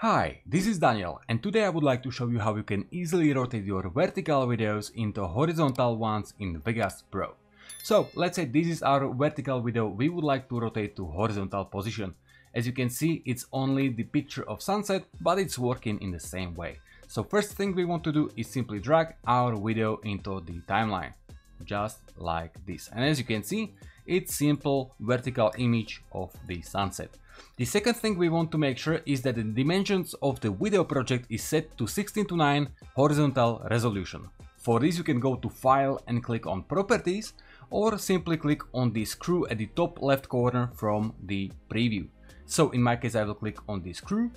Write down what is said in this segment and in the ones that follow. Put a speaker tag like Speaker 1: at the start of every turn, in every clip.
Speaker 1: Hi, this is Daniel, and today I would like to show you how you can easily rotate your vertical videos into horizontal ones in Vegas Pro. So let's say this is our vertical video we would like to rotate to horizontal position. As you can see, it's only the picture of sunset, but it's working in the same way. So first thing we want to do is simply drag our video into the timeline, just like this. And as you can see, it's simple vertical image of the sunset. The second thing we want to make sure is that the dimensions of the video project is set to 16:9 horizontal resolution. For this you can go to File and click on Properties, or simply click on the screw at the top left corner from the preview. So in my case I will click on the screw,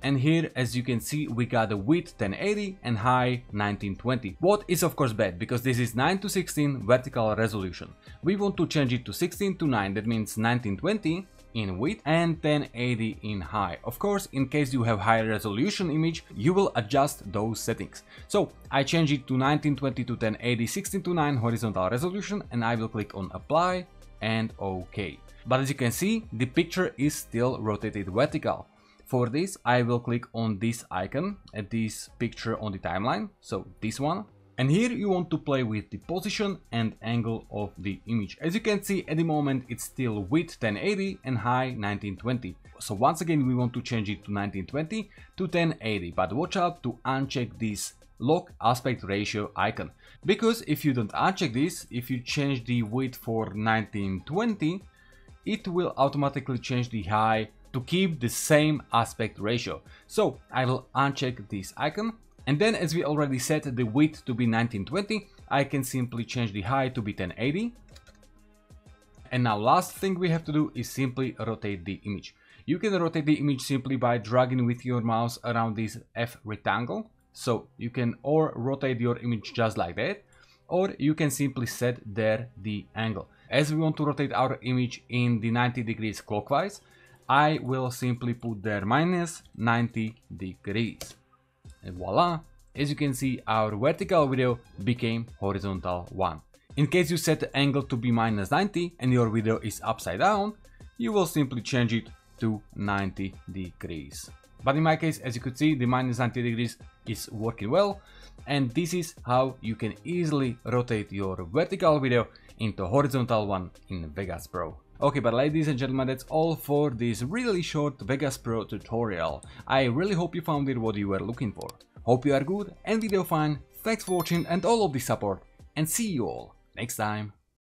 Speaker 1: and here as you can see we got a width 1080 and high 1920. What is of course bad, because this is 9:16 vertical resolution. We want to change it to 16:9, that means 1920 in width and 1080 in high. Of course, in case you have higher resolution image, you will adjust those settings. So I change it to 1920 to 1080 16:9 horizontal resolution, and I will click on apply and OK. But as you can see, the picture is still rotated vertical. For this, I will click on this icon at this picture on the timeline, so this one. And here you want to play with the position and angle of the image. As you can see, at the moment it's still width 1080 and high 1920. So once again we want to change it to 1920 to 1080, but watch out to uncheck this lock aspect ratio icon. Because if you don't uncheck this, if you change the width for 1920, it will automatically change the high to keep the same aspect ratio. So I will uncheck this icon. And then as we already set the width to be 1920, I can simply change the height to be 1080. And now last thing we have to do is simply rotate the image. You can rotate the image simply by dragging with your mouse around this F rectangle. So you can or rotate your image just like that, or you can simply set there the angle. As we want to rotate our image in the 90 degrees clockwise, I will simply put there minus 90 degrees. And voila, as you can see, our vertical video became horizontal one. In case you set the angle to be minus 90 and your video is upside down, you will simply change it to 90 degrees. But in my case, as you could see, the minus 90 degrees is working well, and this is how you can easily rotate your vertical video into horizontal one in Vegas Pro. Okay, but ladies and gentlemen, that's all for this really short Vegas Pro tutorial. I really hope you found it what you were looking for. Hope you are good and video fine. Thanks for watching and all of the support, and see you all next time.